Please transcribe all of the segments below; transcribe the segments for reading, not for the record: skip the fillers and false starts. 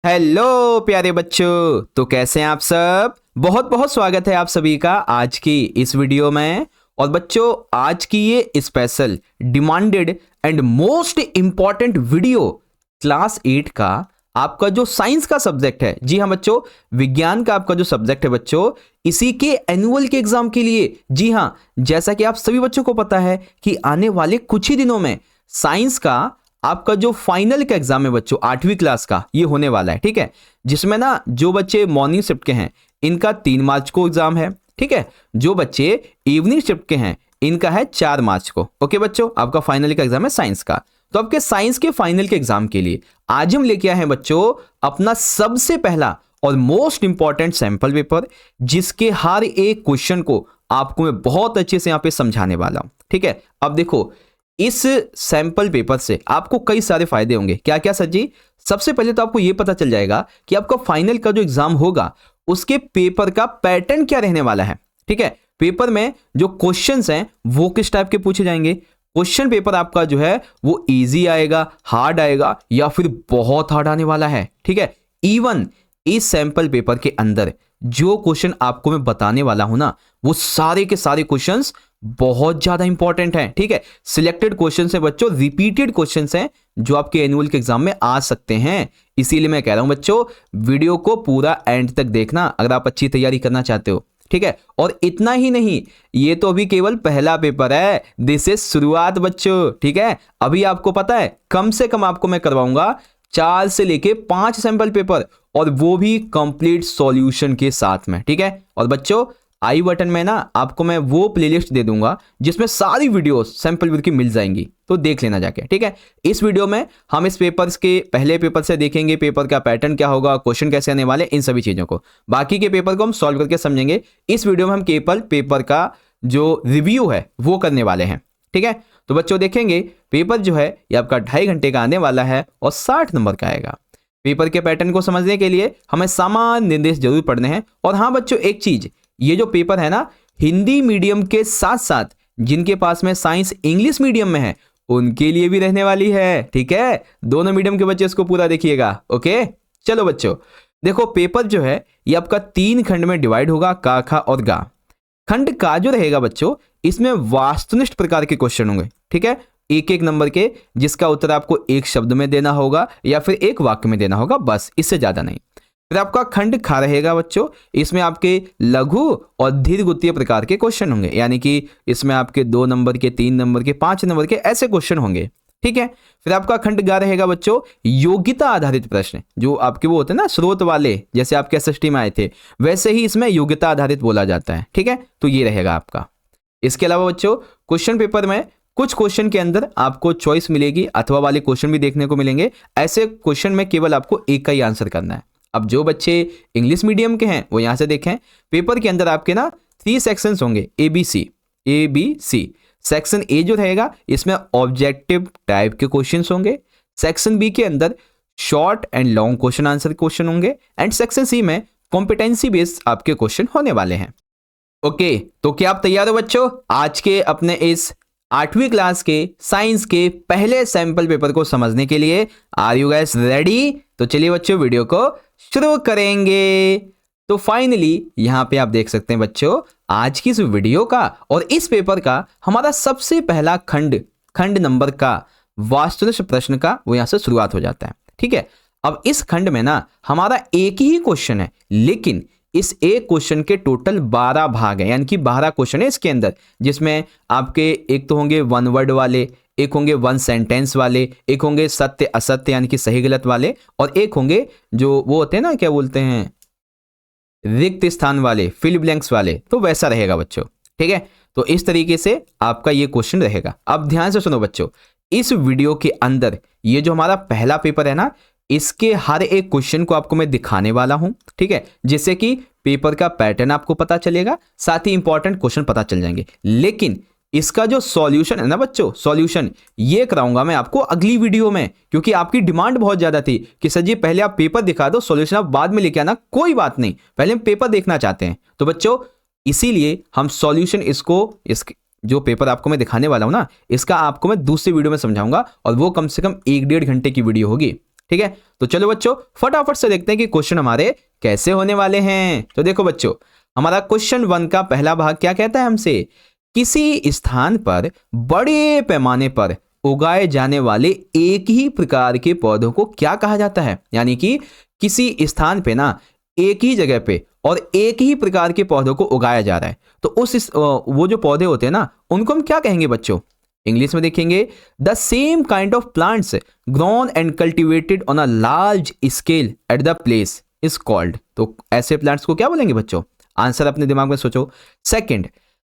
Hello प्यारे बच्चों, तो कैसे हैं आप सब। बहुत बहुत स्वागत है आप सभी का आज की इस वीडियो में। और बच्चों, आज की ये special demanded and most important video class 8 का आपका जो साइंस का सब्जेक्ट है, जी हाँ बच्चों, विज्ञान का आपका जो सब्जेक्ट है बच्चों, इसी के एनुअल के एग्जाम के लिए। जी हाँ, जैसा कि आप सभी बच्चों को पता है कि आने वाले कुछ ही दिनों में साइंस का आपका जो फाइनल का एग्जाम है बच्चों 8वीं क्लास का, ये होने वाला है। ठीक है, जिसमें ना जो बच्चे मॉर्निंग शिफ्ट के हैं इनका 3 मार्च को एग्जाम है। ठीक है, जो बच्चे इवनिंग शिफ्ट के हैं इनका है 4 मार्च को। ओके बच्चों, आपका फाइनल का एग्जाम है साइंस का। तो आपके साइंस के फाइनल के एग्जाम के लिए आज हम लेके आए हैं बच्चों अपना सबसे पहला और मोस्ट इंपॉर्टेंट सैंपल पेपर, जिसके हर एक क्वेश्चन को आपको मैं बहुत अच्छे से यहाँ पे समझाने वाला हूं। ठीक है, अब देखो, इस सैंपल पेपर से आपको कई सारे फायदे होंगे। क्या क्या सर जी? सबसे पहले तो आपको यह पता चल जाएगा कि आपका फाइनल का जो एग्जाम होगा उसके पेपर का पैटर्न क्या रहने वाला है। ठीक है, पेपर में जो क्वेश्चंस हैं वो किस टाइप के पूछे जाएंगे। क्वेश्चन पेपर आपका जो है वो इजी आएगा, हार्ड आएगा, या फिर बहुत हार्ड आने वाला है। ठीक है, इवन इस सैंपल पेपर के अंदर जो क्वेश्चन आपको मैं बताने वाला हूं ना, वो सारे के सारे क्वेश्चंस बहुत ज्यादा इंपॉर्टेंट हैं। ठीक है, सिलेक्टेड क्वेश्चंस हैं बच्चों, रिपीटेड क्वेश्चंस हैं जो आपके एनुअल के एग्जाम में आ सकते हैं। इसीलिए मैं कह रहा हूं बच्चों, वीडियो को पूरा एंड तक देखना अगर आप अच्छी तैयारी करना चाहते हो। ठीक है, और इतना ही नहीं, ये तो अभी केवल पहला पेपर है, दिस इज शुरुआत बच्चों। ठीक है, अभी आपको पता है कम से कम आपको मैं करवाऊंगा 4 से लेके 5 सैंपल पेपर, और वो भी कंप्लीट सॉल्यूशन के साथ में। ठीक है, और बच्चों आई बटन में ना आपको मैं वो प्लेलिस्ट दे दूंगा जिसमें सारी वीडियोस सैंपल पेपर की मिल जाएंगी, तो देख लेना जाके। ठीक है, इस वीडियो में हम इस पेपर्स के पहले पेपर से देखेंगे पेपर का पैटर्न क्या होगा, क्वेश्चन कैसे आने वाले, इन सभी चीजों को। बाकी के पेपर को हम सॉल्व करके समझेंगे। इस वीडियो में हम केवल पेपर का जो रिव्यू है वो करने वाले हैं। ठीक है, तो बच्चों देखेंगे पेपर जो है ये आपका 2.5 घंटे का आने वाला है और 60 नंबर का आएगा। पेपर के पैटर्न को समझने के लिए हमें सामान्य निर्देश जरूर पढ़ने हैं। और हाँ बच्चों, एक चीज, ये जो पेपर है ना, हिंदी मीडियम के साथ साथ जिनके पास में साइंस इंग्लिश मीडियम में है उनके लिए भी रहने वाली है। ठीक है, दोनों मीडियम के बच्चे इसको पूरा देखिएगा। ओके, चलो बच्चों देखो, पेपर जो है ये आपका 3 खंड में डिवाइड होगा, का, खा और गा। खंड का जो रहेगा बच्चों, इसमें वास्तुनिष्ठ प्रकार के क्वेश्चन होंगे। ठीक है, एक एक नंबर के, जिसका उत्तर आपको एक शब्द में देना होगा या फिर एक वाक्य में देना होगा, बस, इससे ज्यादा नहीं। फिर आपका खंड खा रहेगा बच्चों, इसमें आपके लघु और दीर्घवृत्तीय प्रकार के क्वेश्चन होंगे, यानी कि इसमें आपके 2 नंबर के, 3 नंबर के, 5 नंबर के ऐसे क्वेश्चन होंगे। ठीक है, फिर आपका खंड गा रहेगा बच्चों, योग्यता आधारित प्रश्न, जो आपके वो होते हैं ना स्रोत वाले, जैसे आपके एसएसटी में आए थे, वैसे ही इसमें योग्यता आधारित बोला जाता है। ठीक है, तो ये रहेगा आपका। इसके अलावा बच्चों क्वेश्चन पेपर में कुछ क्वेश्चन के अंदर आपको चॉइस मिलेगी, अथवा वाले क्वेश्चन भी देखने को मिलेंगे। ऐसे क्वेश्चन में केवल आपको एक का ही आंसर करना है। अब जो बच्चे इंग्लिश मीडियम के हैं वो यहां से देखें, पेपर के अंदर आपके ना 3 सेक्शंस होंगे, A B C. Section A जो रहेगा इसमें ऑब्जेक्टिव टाइप के क्वेश्चंस होंगे। सेक्शन बी के अंदर short and long question answer question होंगे, एंड सेक्शन सी में कॉम्पिटेंसी बेस्ड आपके क्वेश्चन होने वाले हैं। ओके, तो क्या आप तैयार हो बच्चों आज के अपने इस 8वीं क्लास के साइंस के पहले सैंपल पेपर को समझने के लिए? Are you guys ready? तो चलिए बच्चों वीडियो को शुरू करेंगे। तो फाइनली यहां पे आप देख सकते हैं बच्चों, आज की इस वीडियो का और इस पेपर का हमारा सबसे पहला खंड नंबर का वास्तुनिष्ठ प्रश्न का वो यहां से शुरुआत हो जाता है। ठीक है, अब इस खंड में ना हमारा एक ही क्वेश्चन है, लेकिन इस एक क्वेश्चन के टोटल 12 भाग हैं, यानी कि 12 क्वेश्चन है इसके अंदर, जिसमें आपके एक तो होंगे 1 वर्ड वाले, एक होंगे 1 सेंटेंस वाले, एक होंगे सत्य असत्य यानी कि सही गलत वाले, और एक होंगे जो वो होते हैं ना, क्या बोलते हैं, रिक्त स्थान वाले, फिल ब्लैंक्स वाले। तो वैसा रहेगा बच्चों। ठीक है, तो इस तरीके से आपका ये क्वेश्चन रहेगा। अब ध्यान से सुनो बच्चों, इस वीडियो के अंदर ये जो हमारा पहला पेपर है ना, इसके हर एक क्वेश्चन को आपको मैं दिखाने वाला हूं। ठीक है, जिससे कि पेपर का पैटर्न आपको पता चलेगा, साथ ही इंपॉर्टेंट क्वेश्चन पता चल जाएंगे। लेकिन इसका जो सॉल्यूशन है ना बच्चों, सॉल्यूशन ये कराऊंगा मैं आपको अगली वीडियो में, क्योंकि आपकी डिमांड बहुत ज्यादा थी कि सर जी पहले आप पेपर दिखा दो, सॉल्यूशन आप बाद में लेके आना। कोई बात नहीं, पहले हम पेपर देखना चाहते हैं। तो बच्चों इसीलिए हम सॉल्यूशन इस जो पेपर आपको मैं दिखाने वाला हूं ना, इसका आपको मैं दूसरी वीडियो में समझाऊंगा, और वो कम से कम 1-1.5 घंटे की वीडियो होगी। ठीक है, तो चलो बच्चों फटाफट से देखते हैं कि क्वेश्चन हमारे कैसे होने वाले हैं। तो देखो बच्चों, हमारा क्वेश्चन 1 का पहला भाग क्या कहता है हमसे, किसी स्थान पर बड़े पैमाने पर उगाए जाने वाले एक ही प्रकार के पौधों को क्या कहा जाता है। यानी कि किसी स्थान पे ना एक ही जगह पे और एक ही प्रकार के पौधों को उगाया जा रहा है, तो वो जो पौधे होते हैं ना उनको हम क्या कहेंगे बच्चों। इंग्लिश में देखेंगे, the same kind of plants grown and cultivated on a large scale at the place is called. तो ऐसे प्लांट्स को क्या बोलेंगे बच्चों, आंसर अपने दिमाग में सोचो। सेकंड,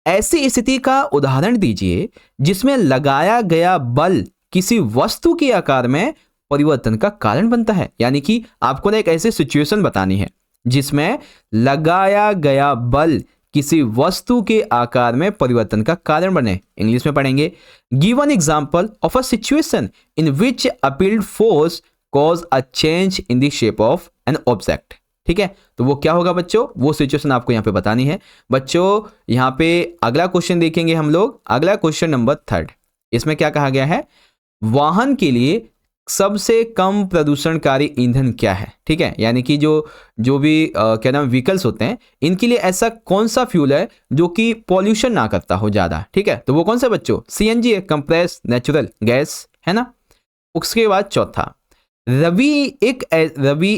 ऐसी स्थिति का उदाहरण दीजिए जिसमें लगाया गया बल किसी वस्तु के आकार में परिवर्तन का कारण बनता है। यानी कि आपको ना एक ऐसी सिचुएशन बतानी है जिसमें लगाया गया बल किसी वस्तु के आकार में परिवर्तन का कारण बने। इंग्लिश में पढ़ेंगे, give an example of a situation in which appealed force cause a change in the shape of an object. ठीक है, तो वो क्या होगा बच्चों, वो सिचुएशन आपको यहाँ पे बतानी है। बच्चों यहाँ पे अगला क्वेश्चन देखेंगे हम लोग, अगला क्वेश्चन नंबर 3। इसमें क्या कहा गया है, वाहन के लिए सबसे कम प्रदूषणकारी ईंधन क्या है। ठीक है, यानी कि जो भी क्या नाम व्हीकल्स होते हैं, इनके लिए ऐसा कौन सा फ्यूल है जो कि पॉल्यूशन ना करता हो ज्यादा। ठीक है, तो वो कौन सा बच्चों, सीएनजी है, कंप्रेस नेचुरल गैस, है ना। उसके बाद चौथा, रवि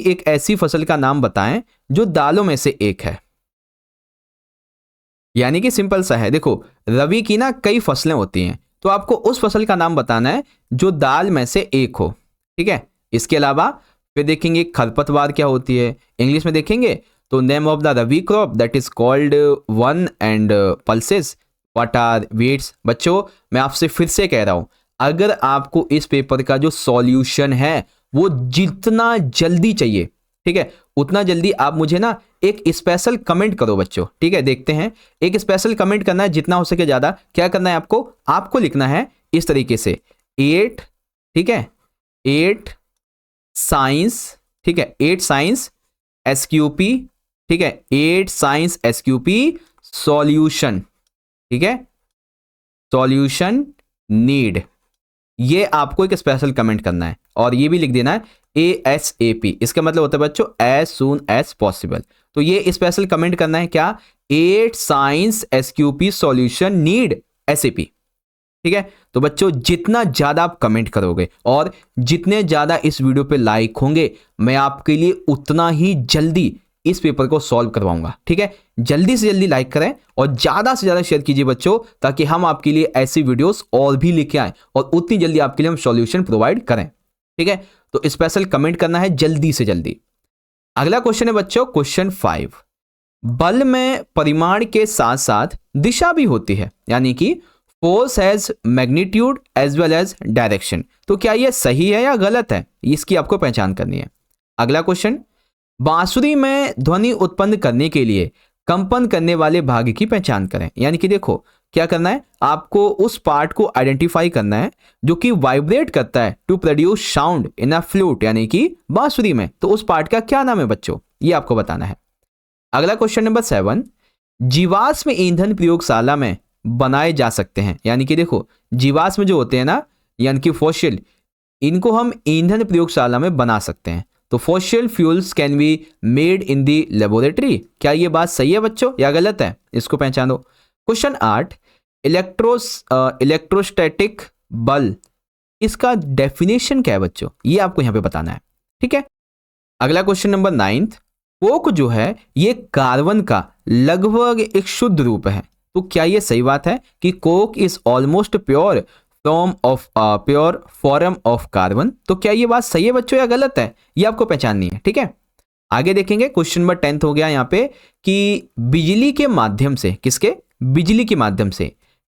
एक ऐसी फसल का नाम बताएं जो दालों में से एक है। यानी कि सिंपल सा है, देखो रवि की ना कई फसलें होती हैं, तो आपको उस फसल का नाम बताना है जो दाल में से एक हो। ठीक है, इसके अलावा फिर देखेंगे खरपतवार क्या होती है। इंग्लिश में देखेंगे तो name of the rabi crop that is called one and pulses what are wheats. बच्चों मैं आपसे फिर से कह रहा हूं, अगर आपको इस पेपर का जो सॉल्यूशन है वो जितना जल्दी चाहिए, ठीक है, उतना जल्दी आप मुझे ना एक स्पेशल कमेंट करो बच्चों। ठीक है, देखते हैं, एक स्पेशल कमेंट करना है जितना हो सके ज्यादा। क्या करना है आपको लिखना है इस तरीके से 8, ठीक है, 8 साइंस, ठीक है, 8 साइंस SQP, ठीक है, 8 साइंस SQP सॉल्यूशन, ठीक है, सॉल्यूशन नीड, ये आपको एक स्पेशल कमेंट करना है और ये भी लिख देना है ASAP। इसका मतलब होता है बच्चों एज सून एज पॉसिबल। तो ये स्पेशल कमेंट करना है क्या, 8 science SQP solution need SAP। ठीक है, तो बच्चों जितना ज्यादा आप कमेंट करोगे और जितने ज्यादा इस वीडियो पे लाइक होंगे, मैं आपके लिए उतना ही जल्दी इस पेपर को सॉल्व करवाऊंगा। ठीक है, जल्दी से जल्दी लाइक करें और ज्यादा से ज्यादा शेयर कीजिए बच्चों, ताकि हम आपके लिए ऐसी वीडियोस और भी लेके आए और उतनी जल्दी आपके लिए हम सॉल्यूशन प्रोवाइड करें। ठीक है, तो स्पेशल कमेंट करना है जल्दी से जल्दी। अगला क्वेश्चन है बच्चों क्वेश्चन 5, बल में परिमाण के साथ साथ दिशा भी होती है, यानी कि force has magnitude as well as direction. तो क्या यह सही है या गलत है, इसकी आपको पहचान करनी है। अगला क्वेश्चन, बांसुरी में ध्वनि उत्पन्न करने के लिए कंपन करने वाले भाग की पहचान करें। यानी कि देखो क्या करना है, आपको उस पार्ट को आइडेंटिफाई करना है जो कि वाइब्रेट करता है to produce sound in a flute, यानी कि बांसुरी में। तो उस पार्ट का क्या नाम है बच्चों, ये आपको बताना है। अगला क्वेश्चन नंबर 7, जीवाश्म ईंधन प्रयोगशाला में बनाए जा सकते हैं। यानी कि देखो जीवाश्म जो होते हैं ना, यानी कि फॉसिल, इनको हम ईंधन प्रयोगशाला में बना सकते हैं। तो fossil fuels can be made in the laboratory. क्या ये बात सही है बच्चों या गलत है, इसको पहचानो। क्वेश्चन 8, इलेक्ट्रोस्टैटिक बल, इसका डेफिनेशन क्या है बच्चों, ये आपको यहां पे बताना है। ठीक है, अगला क्वेश्चन नंबर 9, कोक जो है ये कार्बन का लगभग एक शुद्ध रूप है। तो क्या ये सही बात है कि Coke is almost pure form of carbon. तो क्या ये बात सही है बच्चों या गलत है, ये आपको पहचाननी है। ठीक है, आगे देखेंगे क्वेश्चन नंबर 10 हो गया यहाँ पे कि बिजली के माध्यम से, किसके, बिजली के माध्यम से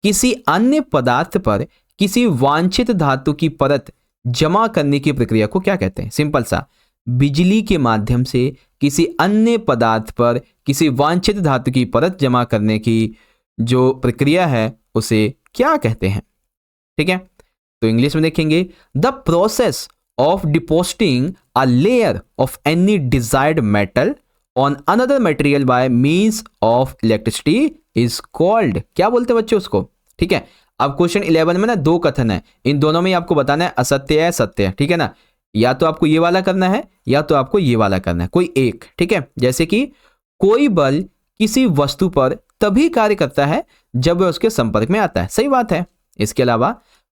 किसी अन्य पदार्थ पर किसी वांछित धातु की परत जमा करने की प्रक्रिया को क्या कहते हैं। सिंपल सा, बिजली के माध्यम से किसी अन्य पदार्थ पर किसी वांछित धातु की परत जमा करने की जो प्रक्रिया है उसे क्या कहते हैं। ठीक है, तो इंग्लिश में देखेंगे, the process of depositing a layer of any desired metal on another material by means of electricity is called, क्या बोलते हैं बच्चों उसको। ठीक है, अब क्वेश्चन 11 में ना 2 कथन है, इन दोनों में आपको बताना है असत्य है सत्य है। ठीक है ना, या तो आपको ये वाला करना है या तो आपको ये वाला करना है, कोई एक। ठीक है, जैसे कि कोई बल किसी वस्तु पर तभी कार्य करता है जब वह उसके संपर्क में आता है, सही बात है। इसके अलावा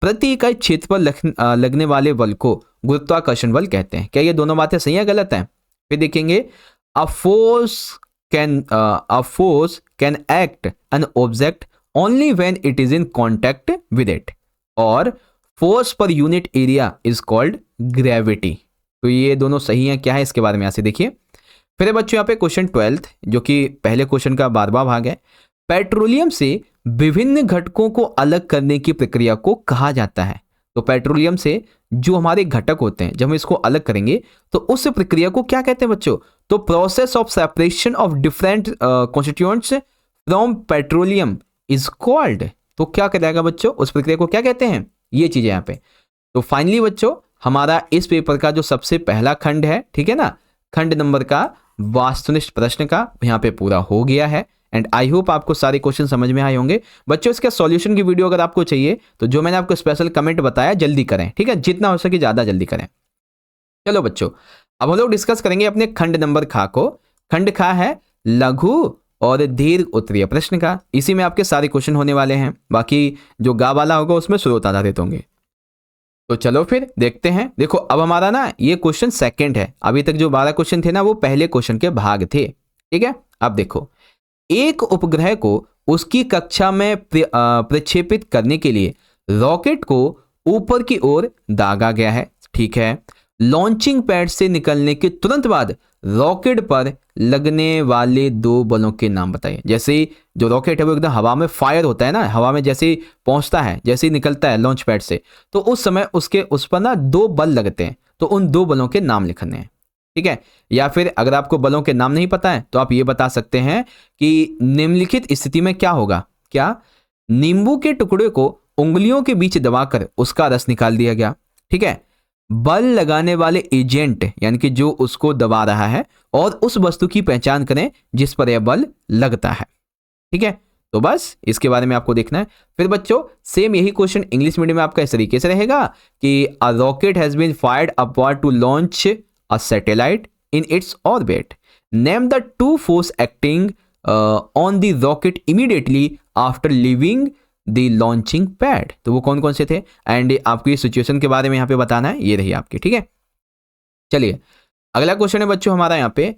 प्रति इकाई क्षेत्र पर लगने वाले बल को गुरुत्वाकर्षण बल कहते हैं। क्या ये दोनों बातें सही है गलत है? फिर देखेंगे a force can act an object only when it is in contact with it, और force per unit area is called gravity. तो ये दोनों सही है, क्या है इसके बारे में यहाँ से देखिए। फिर बच्चों यहाँ पे क्वेश्चन 12 जो कि पहले क्वेश्चन का 12वां भाग है। पेट्रोलियम से विभिन्न घटकों को अलग करने की प्रक्रिया को कहा जाता है। तो पेट्रोलियम से जो हमारे घटक होते हैं, जब हम इसको अलग करेंगे तो उस प्रक्रिया को क्या कहते हैं बच्चों? तो process of separation of different constituents from petroleum is called. तो क्या कहलाएगा बच्चों, उस प्रक्रिया को क्या कहते हैं? ये चीजें यहाँ पे। तो फाइनली बच्चों हमारा इस पेपर का जो सबसे पहला खंड है, ठीक है ना, खंड नंबर का वास्तुनिष्ठ प्रश्न का यहाँ पे पूरा हो गया है। एंड आई होप आपको सारे क्वेश्चन समझ में आए होंगे बच्चों। इसका सॉल्यूशन की वीडियो अगर आपको चाहिए तो जो मैंने आपको स्पेशल कमेंट बताया जल्दी करें, ठीक है, जितना हो सके ज्यादा जल्दी करें। चलो बच्चों अब हम लोग डिस्कस करेंगे अपने खंड नंबर खा को। खंड खा है लघु और दीर्घ उत्तरीय प्रश्न का। इसी में आपके सारे क्वेश्चन होने वाले हैं, बाकी जो गा वाला होगा उसमें स्रोत आधारित होंगे। तो चलो फिर देखते हैं। देखो अब हमारा ना ये क्वेश्चन सेकंड है, अभी तक जो 12 क्वेश्चन थे ना वो पहले क्वेश्चन के भाग थे, ठीक है। अब देखो, एक उपग्रह को उसकी कक्षा में प्रक्षेपित करने के लिए रॉकेट को ऊपर की ओर दागा गया है, ठीक है। लॉन्चिंग पैड से निकलने के तुरंत बाद रॉकेट पर लगने वाले दो बलों के नाम बताइए। जैसे जो रॉकेट है वो एकदम हवा में फायर होता है ना, हवा में जैसे ही पहुंचता है, जैसे ही निकलता है लॉन्च पैड से, तो उस समय उसके उस पर ना दो बल लगते हैं, तो उन दो बलों के नाम लिखने हैं, ठीक है। या फिर अगर आपको बलों के नाम नहीं पता है तो आप ये बता सकते हैं कि निम्नलिखित स्थिति में क्या होगा। क्या? नींबू के टुकड़े को उंगलियों के बीच दबाकर उसका रस निकाल दिया गया, ठीक है। बल लगाने वाले एजेंट यानी कि जो उसको दबा रहा है, और उस वस्तु की पहचान करें जिस पर यह बल लगता है, ठीक है। तो बस इसके बारे में आपको देखना है। फिर बच्चों सेम यही क्वेश्चन इंग्लिश मीडियम में आपका इस तरीके से रहेगा कि a rocket has been fired upward to launch a satellite in its orbit. Name the two force acting on the rocket immediately after leaving the launching pad. तो वो कौन कौन से थे एंड आपको ये सिचुएशन के बारे में यहाँ पे बताना है, ये रही आपकी, ठीक है। चलिए अगला क्वेश्चन है बच्चों हमारा यहाँ पे,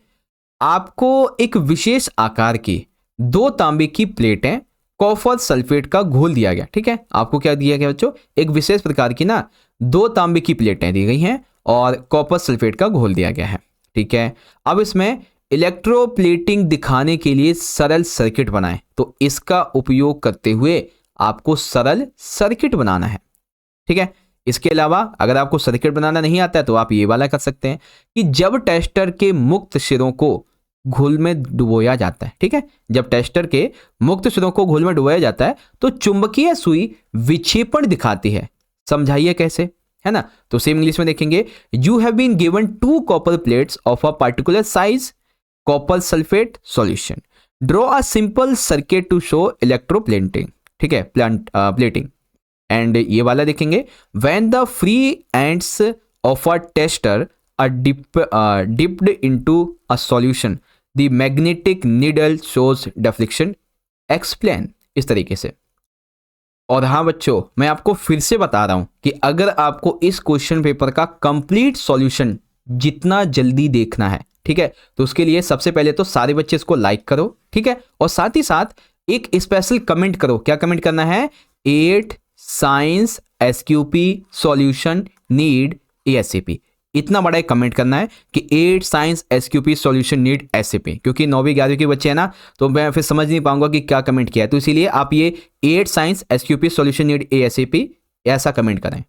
आपको एक विशेष आकार की दो तांबे की प्लेटें कॉपर सल्फेट का घोल दिया गया, ठीक है। आपको क्या दिया गया बच्चों? एक विशेष प्रकार की ना दो तांबे की प्लेटें दी गई हैं और कॉपर सल्फेट का घोल दिया गया है, ठीक है। अब इसमें इलेक्ट्रोप्लेटिंग दिखाने के लिए सरल सर्किट बनाएं। तो इसका उपयोग करते हुए आपको सरल सर्किट बनाना है, ठीक है। इसके अलावा अगर आपको सर्किट बनाना नहीं आता है तो आप ये वाला कर सकते हैं कि जब टेस्टर के मुक्त सिरों को घोल में डुबोया जाता है, ठीक है, जब टेस्टर के मुक्त सिरों को घोल में डुबोया जाता है तो चुंबकीय सुई विक्षेपण दिखाती है। समझाइए कैसे, है ना। तो सेम इंग्लिश में देखेंगे, you have been given two copper plates of a particular size copper sulphate solution, draw a simple circuit to show electroplating, ठीक है, प्लेटिंग। एंड ये वाला देखेंगे, when the free ends of a tester are dipped into a solution, the magnetic needle shows deflection. Explain, इस तरीके से। और हाँ बच्चों मैं आपको फिर से बता रहा हूं कि अगर आपको इस क्वेश्चन पेपर का कंप्लीट सॉल्यूशन जितना जल्दी देखना है, ठीक है, तो उसके लिए सबसे पहले तो सारे बच्चे इसको लाइक करो, ठीक है, और साथ ही साथ एक स्पेशल कमेंट करो। क्या कमेंट करना है? 8 science SQP solution need ASAP। इतना बड़ा एक कमेंट करना है कि 8 science SQP solution need ASAP, क्योंकि 9वीं 11वीं के बच्चे हैं ना, तो मैं फिर समझ नहीं पाऊंगा कि क्या कमेंट किया है, तो इसीलिए आप ये 8 science SQP solution need ASAP ऐसा कमेंट करें।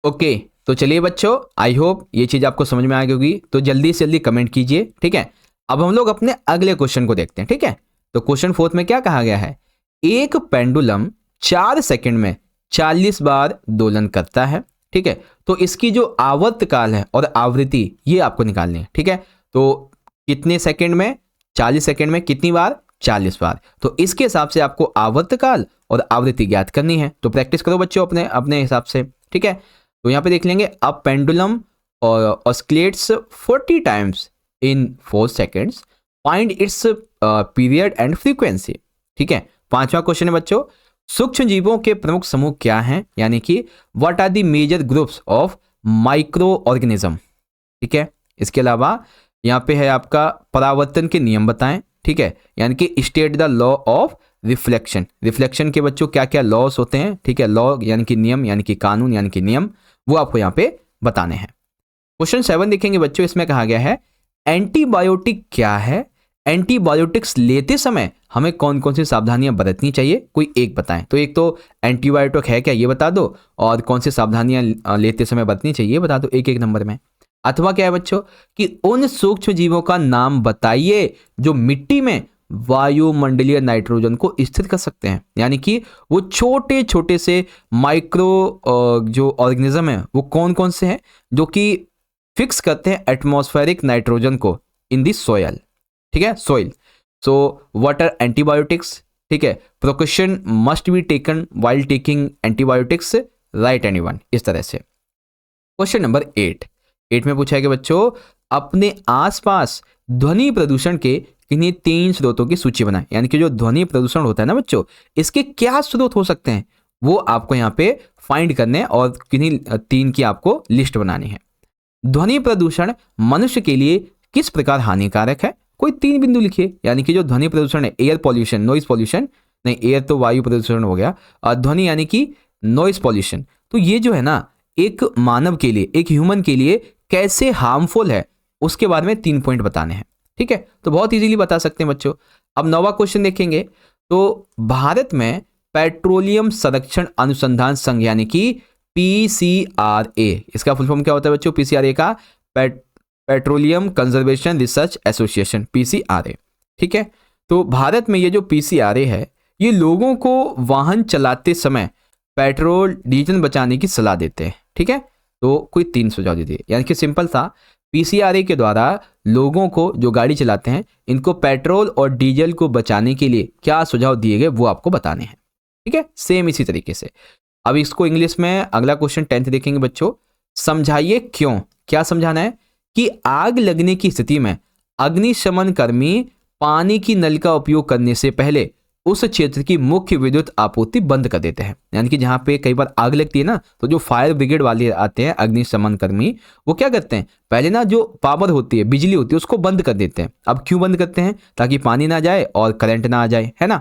ओके तो चलिए बच्चों, आई होप ये चीज आपको समझ में आ गई होगी, तो जल्दी से जल्दी कमेंट कीजिए, ठीक है। अब हम लोग अपने अगले क्वेश्चन को देखते हैं, ठीक है। तो क्वेश्चन 4 में क्या कहा गया है? एक पेंडुलम 4 सेकंड में 40 बार दोलन करता है, ठीक है। तो इसकी जो आवर्तकाल है और आवृत्ति ये आपको निकालनी है, ठीक है। तो कितने सेकंड में? 40 सेकंड में कितनी बार? 40 बार। तो इसके हिसाब से आपको आवर्तकाल और आवृत्ति ज्ञात करनी है। तो प्रैक्टिस करो बच्चों अपने अपने हिसाब से, ठीक है। तो यहाँ पे देख लेंगे a pendulum oscillates 40 times in 4 seconds, find its period and frequency. ठीक है, 5वां क्वेश्चन है बच्चों, सूक्ष्म जीवों के प्रमुख समूह क्या हैं, यानी कि what are the major groups of microorganism. ठीक है, इसके अलावा यहाँ पे है आपका परावर्तन के नियम बताएं। ठीक है, यानी कि state the law of reflection. Reflection के बच्चों क्या क्या लॉस होते हैं। ठीक है, लॉ यानी कि नियम, यानी कि कानून, यानी कि नियम, वो आपको यहाँ पे बताने हैं। क्वेश्चन 7 देखेंगे बच्चों, इसमें कहा गया है एंटीबायोटिक क्या है, एंटीबायोटिक्स लेते समय हमें कौन कौन सी सावधानियां बरतनी चाहिए, कोई एक बताएं। तो एक तो एंटीबायोटिक है क्या ये बता दो, और कौन सी सावधानियां लेते समय बरतनी चाहिए बता दो एक एक नंबर में। अथवा क्या है बच्चों कि उन सूक्ष्म जीवों का नाम बताइए जो मिट्टी में वायुमंडलीय नाइट्रोजन को स्थिर कर सकते हैं, यानी कि वो छोटे छोटे से माइक्रो जो ऑर्गेनिज्म है वो कौन कौन से हैं जो कि फिक्स करते हैं एटमॉस्फेरिक नाइट्रोजन को इन दी सोयल। ठीक है, soil. So what are antibiotics. ठीक है, precaution must be taken while taking antibiotics, right anyone, इस तरह से। क्वेश्चन नंबर 8 में पूछा है कि बच्चों अपने आसपास ध्वनि प्रदूषण के किन्हीं 3 स्रोतों की सूची बनाएं, यानी कि जो ध्वनि प्रदूषण होता है ना बच्चों, इसके क्या स्रोत हो सकते हैं वो आपको यहाँ पे फाइंड करने और किन्हीं 3 की आपको लिस्ट बनानी है। ध्वनि प्रदूषण मनुष्य के लिए किस प्रकार हानिकारक है, कोई 3 बिंदु लिखिए। यानी कि जो ध्वनि प्रदूषण है, एयर पॉल्यूशन, नॉइज पॉल्यूशन, नहीं एयर तो वायु प्रदूषण हो गया, और ध्वनि यानी कि नॉइज पॉल्यूशन, तो ये जो है ना एक मानव के लिए, एक ह्यूमन के लिए कैसे हार्मफुल है उसके बारे में 3 पॉइंट बताने हैं। ठीक है, तो बहुत इजीली बता सकते हैं बच्चों। अब 9वां क्वेश्चन देखेंगे, तो भारत में पेट्रोलियम संरक्षण अनुसंधान संघ यानी कि PCRA, इसका फुल फॉर्म क्या होता है बच्चों, PCRA का petroleum conservation research association, PCRA। ठीक है, तो भारत में ये जो PCRA है ये लोगों को वाहन चलाते समय पेट्रोल डीजल बचाने की सलाह देते हैं। ठीक है, तो कोई 3 सुझाव दीजिए, यानी कि सिंपल था, PCRA के द्वारा लोगों को जो गाड़ी चलाते हैं इनको पेट्रोल और डीजल को बचाने के लिए क्या सुझाव दिए गए वो आपको बताने हैं। ठीक है, सेम इसी तरीके से। अब इसको इंग्लिश में अगला क्वेश्चन 10th देखेंगे बच्चों, समझाइए क्यों, क्या समझाना है कि आग लगने की स्थिति में अग्निशमन कर्मी पानी की नल का उपयोग करने से पहले उस क्षेत्र की मुख्य विद्युत आपूर्ति बंद कर देते हैं। यानी कि जहां पे कई बार आग लगती है ना, तो जो फायर ब्रिगेड वाले आते हैं, अग्निशमन कर्मी, वो क्या करते हैं, पहले ना जो पावर होती है, बिजली होती है, उसको बंद कर देते हैं। अब क्यों बंद करते हैं, ताकि पानी ना जाए और करंट ना आ जाए, है ना।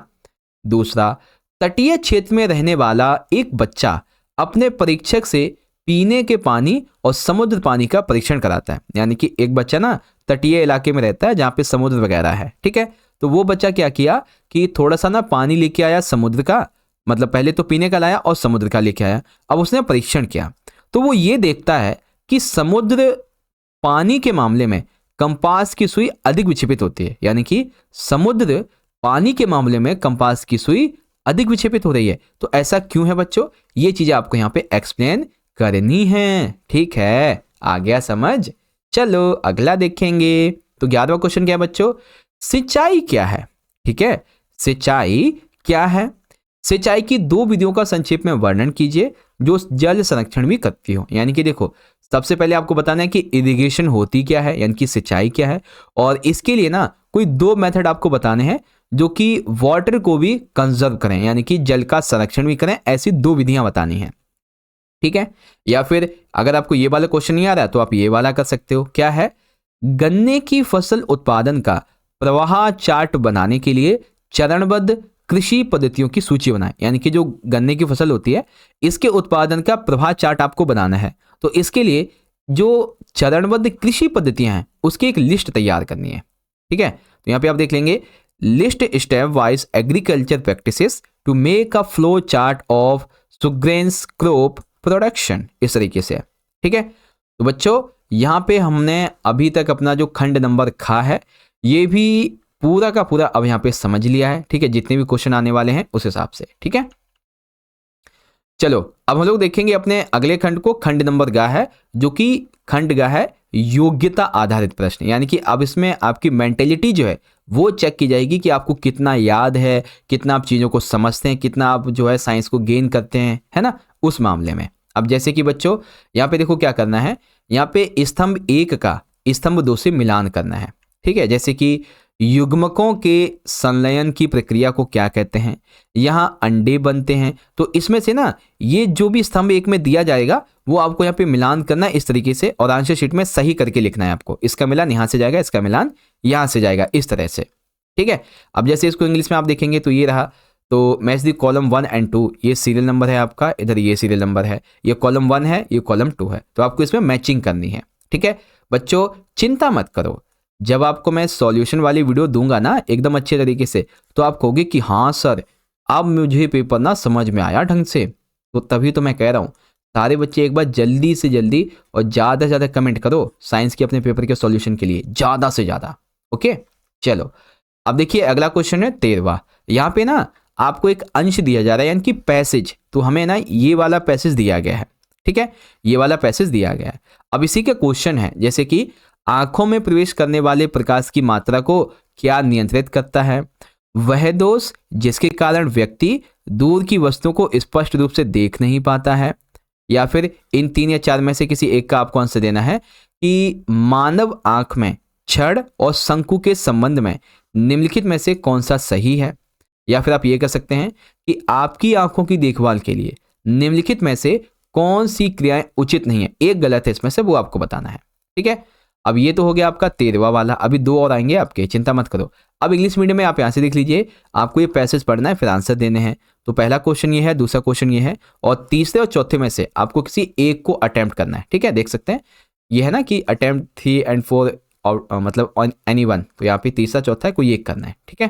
दूसरा, तटीय क्षेत्र में रहने वाला एक बच्चा अपने परीक्षक से पीने के पानी और समुद्र पानी का परीक्षण कराता है। यानी कि एक बच्चा ना तटीय इलाके में रहता है जहाँ पे समुद्र वगैरह है। ठीक है, तो वो बच्चा क्या किया कि थोड़ा सा ना पानी लेके आया समुद्र का, मतलब पहले तो पीने का लाया और समुद्र का लेके आया। अब उसने परीक्षण किया तो वो ये देखता है कि समुद्र पानी के मामले में कंपास की सुई अधिक विक्षेपित होती है। यानी कि समुद्र पानी के मामले में कंपास की सुई अधिक विक्षेपित हो रही है। तो ऐसा क्यों है बच्चों, ये चीजें आपको यहाँ पे एक्सप्लेन करनी है। ठीक है, आ गया समझ। चलो अगला देखेंगे। तो 11वां क्वेश्चन क्या है बच्चों, सिंचाई क्या है। ठीक है, सिंचाई क्या है, सिंचाई की 2 विधियों का संक्षेप में वर्णन कीजिए जो जल संरक्षण भी करती हो। यानी कि देखो, सबसे पहले आपको बताना है कि इरिगेशन होती क्या है, यानी कि सिंचाई क्या है, और इसके लिए ना कोई 2 मेथड आपको बताने हैं जो कि वाटर को भी कंजर्व करें, यानी कि जल का संरक्षण भी करें। ऐसी 2 विधियां बतानी है। ठीक है, या फिर अगर आपको ये वाला क्वेश्चन नहीं आ रहा है तो आप ये वाला कर सकते हो। क्या है, गन्ने की फसल उत्पादन का प्रवाह चार्ट बनाने के लिए चरणबद्ध कृषि पद्धतियों की सूची बनाएं। यानी कि जो गन्ने की फसल होती है इसके उत्पादन का प्रवाह चार्ट आपको बनाना है। तो इसके लिए जो चरणबद्ध कृषि पद्धतियां हैं उसकी एक लिस्ट तैयार करनी है। ठीक है, तो यहाँ पे आप देख लेंगे, list step wise agriculture practices to make a flow chart of sugarcane crop production, इस तरीके से। ठीक है, तो बच्चों यहाँ पे हमने अभी तक अपना जो खंड नंबर खा है ये भी पूरा का पूरा अब यहाँ पे समझ लिया है। ठीक है, जितने भी क्वेश्चन आने वाले हैं उस हिसाब से। ठीक है, चलो अब हम लोग देखेंगे अपने अगले खंड को। खंड नंबर गा है जो कि खंड गा है योग्यता आधारित प्रश्न। यानी कि अब इसमें आपकी मेंटेलिटी जो है वो चेक की जाएगी कि आपको कितना याद है, कितना आप चीज़ों को समझते हैं, कितना आप जो है साइंस को गेन करते हैं, है ना, उस मामले में। अब जैसे कि बच्चों यहाँ पे देखो क्या करना है, यहाँ पे स्तंभ 1 का स्तंभ 2 से मिलान करना है। ठीक है, जैसे कि युग्मकों के संलयन की प्रक्रिया को क्या कहते हैं, यहाँ अंडे बनते हैं, तो इसमें से ना ये जो भी स्तंभ 1 में दिया जाएगा वो आपको यहाँ पे मिलान करना है इस तरीके से, और आंसर शीट में सही करके लिखना है आपको। इसका मिलान यहाँ से जाएगा, इसका मिलान यहाँ से जाएगा, इस तरह से। ठीक है, अब जैसे इसको इंग्लिश में आप देखेंगे तो ये रहा, तो मैच दी कॉलम 1 एंड 2, ये सीरियल नंबर है आपका, इधर ये सीरियल नंबर है, ये कॉलम 1 है, ये कॉलम 2 है, तो आपको इसमें मैचिंग करनी है। ठीक है बच्चों, चिंता मत करो, जब आपको मैं सॉल्यूशन वाली वीडियो दूंगा ना एकदम अच्छे तरीके से, तो आप कहोगे कि हाँ सर अब मुझे पेपर ना समझ में आया ढंग से। तो तभी तो मैं कह रहा हूँ सारे बच्चे एक बार जल्दी से जल्दी और ज़्यादा से ज़्यादा कमेंट करो साइंस के अपने पेपर के सॉल्यूशन के लिए, ज़्यादा से ज़्यादा। ओके चलो, अब देखिए अगला क्वेश्चन है 13वां। यहाँ पे ना आपको एक अंश दिया जा रहा है, यानी कि पैसेज, तो हमें ना ये वाला पैसेज दिया गया है। ठीक है, ये वाला पैसेज दिया गया है। अब इसी के क्वेश्चन है, जैसे कि आंखों में प्रवेश करने वाले प्रकाश की मात्रा को क्या नियंत्रित करता है, वह दोष जिसके कारण व्यक्ति दूर की वस्तुओं को स्पष्ट रूप से देख नहीं पाता है, या फिर इन 3 या 4 में से किसी एक का आपको आंसर देना है कि मानव आंख में छड़ और शंकु के संबंध में निम्नलिखित में से कौन सा सही है, या फिर आप ये कह सकते हैं कि आपकी आंखों की देखभाल के लिए निम्नलिखित में से कौन सी क्रियाएं उचित नहीं है, एक गलत है इसमें से, वो आपको बताना है। ठीक है, अब ये तो हो गया आपका 13वां वाला, अभी 2 और आएंगे आपके, चिंता मत करो। अब इंग्लिश मीडियम में आप यहाँ से देख लीजिए, आपको ये पैसेज पढ़ना है फिर आंसर देने हैं। तो पहला क्वेश्चन ये है, दूसरा क्वेश्चन ये है, और तीसरे और चौथे में से आपको किसी एक को अटेम्प्ट करना है। ठीक है, देख सकते हैं ये है ना कि अटेम्प्ट 3 and 4 और मतलब ऑन एनी वन, तो यहाँ पे तीसरा चौथा है, कोई एक करना है। ठीक है,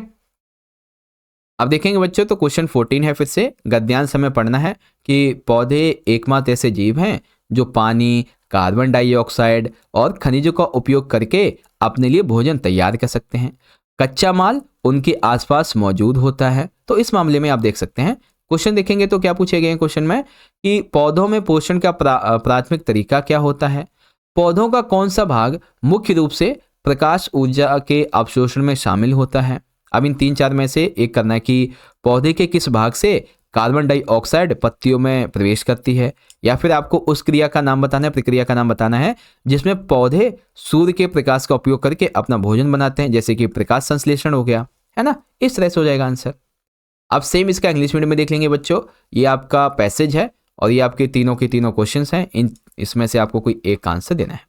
अब देखेंगे बच्चों तो क्वेश्चन 14 है, फिर से गद्यांश हमें पढ़ना है कि पौधे एकमात्र ऐसे जीव हैं जो पानी, कार्बन डाइऑक्साइड और खनिजों का उपयोग करके अपने लिए भोजन तैयार कर सकते हैं। कच्चा माल उनके आसपास मौजूद होता है। तो इस मामले में आप देख सकते हैं क्वेश्चन देखेंगे तो क्या पूछे गए हैं क्वेश्चन में कि पौधों में पोषण का प्राथमिक तरीका क्या होता है, पौधों का कौन सा भाग मुख्य रूप से प्रकाश ऊर्जा के अवशोषण में शामिल होता है। अब इन 3-4 में से एक करना है कि पौधे के किस भाग से कार्बन डाइऑक्साइड पत्तियों में प्रवेश करती है, या फिर आपको उस क्रिया का नाम बताना है, प्रक्रिया का नाम बताना है जिसमें पौधे सूर्य के प्रकाश का उपयोग करके अपना भोजन बनाते हैं, जैसे कि प्रकाश संश्लेषण हो गया, है ना। इस तरह से हो जाएगा आंसर। अब सेम इसका इंग्लिश मीडियम में देख लेंगे बच्चों, ये आपका पैसेज है और ये आपके तीनों के तीनों क्वेश्चंस हैं, इसमें से आपको कोई एक का आंसर देना है।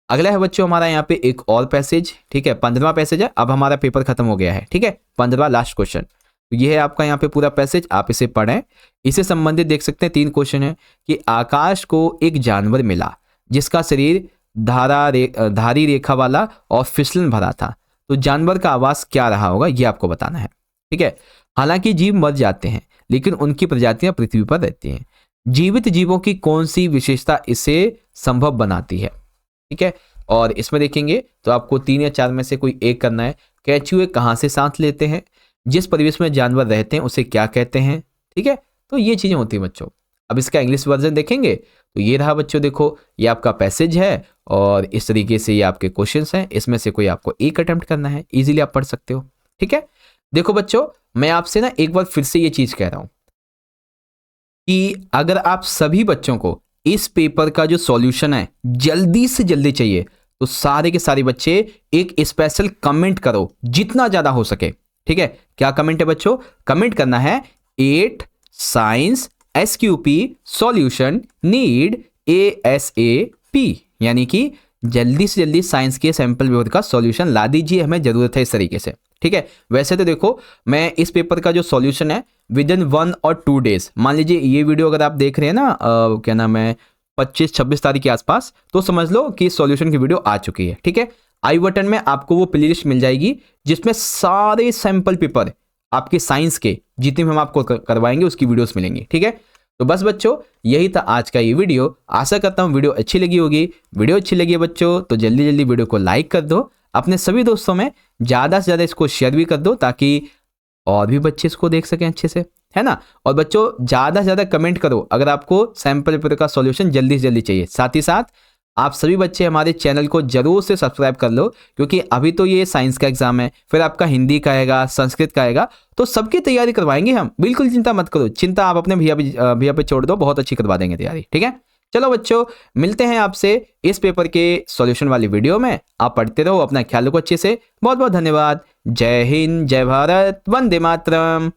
अगला है बच्चों हमारा यहाँ पे एक और पैसेज, ठीक है, 15वां पैसेज है। अब हमारा पेपर खत्म हो गया है, ठीक है, 15वां लास्ट क्वेश्चन, तो ये है आपका यहाँ पे पूरा पैसेज, आप इसे पढ़ें। इससे संबंधित देख सकते हैं 3 क्वेश्चन है कि आकाश को एक जानवर मिला जिसका शरीर धारी रेखा वाला और फिसलन भरा था, तो जानवर का आवास क्या रहा होगा, ये आपको बताना है। ठीक है, हालांकि जीव मर जाते हैं लेकिन उनकी प्रजातियां पृथ्वी पर रहती हैं। जीवित जीवों की कौन सी विशेषता इसे संभव बनाती है। ठीक है, और इसमें देखेंगे तो आपको 3 या 4 में से कोई एक करना है। केंचुए कहाँ से सांस लेते हैं, जिस परिवेश में जानवर रहते हैं उसे क्या कहते हैं। ठीक है, तो ये चीजें होती हैं बच्चों। अब इसका इंग्लिश वर्जन देखेंगे तो ये रहा बच्चों, देखो ये आपका पैसेज है और इस तरीके से ये आपके क्वेश्चंस हैं, इसमें से कोई आपको एक अटेम्प्ट करना है, इजीली आप पढ़ सकते हो। ठीक है, देखो बच्चों मैं आपसे ना एक बार फिर से ये चीज कह रहा हूं कि अगर आप सभी बच्चों को इस पेपर का जो सॉल्यूशन है जल्दी से जल्दी चाहिए तो सारे के सारे बच्चे एक स्पेशल कमेंट करो जितना ज्यादा हो सके। ठीक है, क्या कमेंट है बच्चों, कमेंट करना है 8 science SQP solution need ASAP, यानी कि जल्दी से जल्दी साइंस के सैंपल पेपर का सॉल्यूशन ला दीजिए, हमें जरूरत है इस तरीके से। ठीक है, वैसे तो देखो मैं इस पेपर का जो सॉल्यूशन है विद इन 1 और 2 डेज, मान लीजिए ये वीडियो अगर आप देख रहे हैं ना क्या नाम है 25-26 तारीख के आसपास, तो समझ लो कि सॉल्यूशन की वीडियो आ चुकी है। ठीक है, आई बटन में आपको वो प्लेलिस्ट मिल जाएगी जिसमें सारे सैंपल पेपर आपके साइंस के जितने भी हम आपको करवाएंगे उसकी वीडियोस मिलेंगी। ठीक है, तो बस बच्चों यही था आज का ये वीडियो, आशा करता हूँ वीडियो अच्छी लगी होगी। वीडियो अच्छी लगी है बच्चों तो जल्दी जल्दी वीडियो को लाइक कर दो, अपने सभी दोस्तों में ज़्यादा से ज़्यादा इसको शेयर भी कर दो ताकि और भी बच्चे इसको देख सकें अच्छे से, है ना। और बच्चों ज़्यादा से ज़्यादा कमेंट करो अगर आपको सैंपल पेपर का सॉल्यूशन जल्दी से जल्दी चाहिए। साथ ही साथ आप सभी बच्चे हमारे चैनल को जरूर से सब्सक्राइब कर लो, क्योंकि अभी तो ये साइंस का एग्जाम है, फिर आपका हिंदी का आएगा, संस्कृत का आएगा, तो सबकी तैयारी करवाएंगे हम। बिल्कुल चिंता मत करो, चिंता आप अपने भैया पे छोड़ दो, बहुत अच्छी करवा देंगे तैयारी। ठीक है, चलो बच्चों, मिलते हैं आपसे इस पेपर के सॉल्यूशन वाली वीडियो में। आप पढ़ते रहो, अपना ख्याल रखो अच्छे से। बहुत बहुत धन्यवाद। जय हिंद, जय भारत, वंदे मातरम।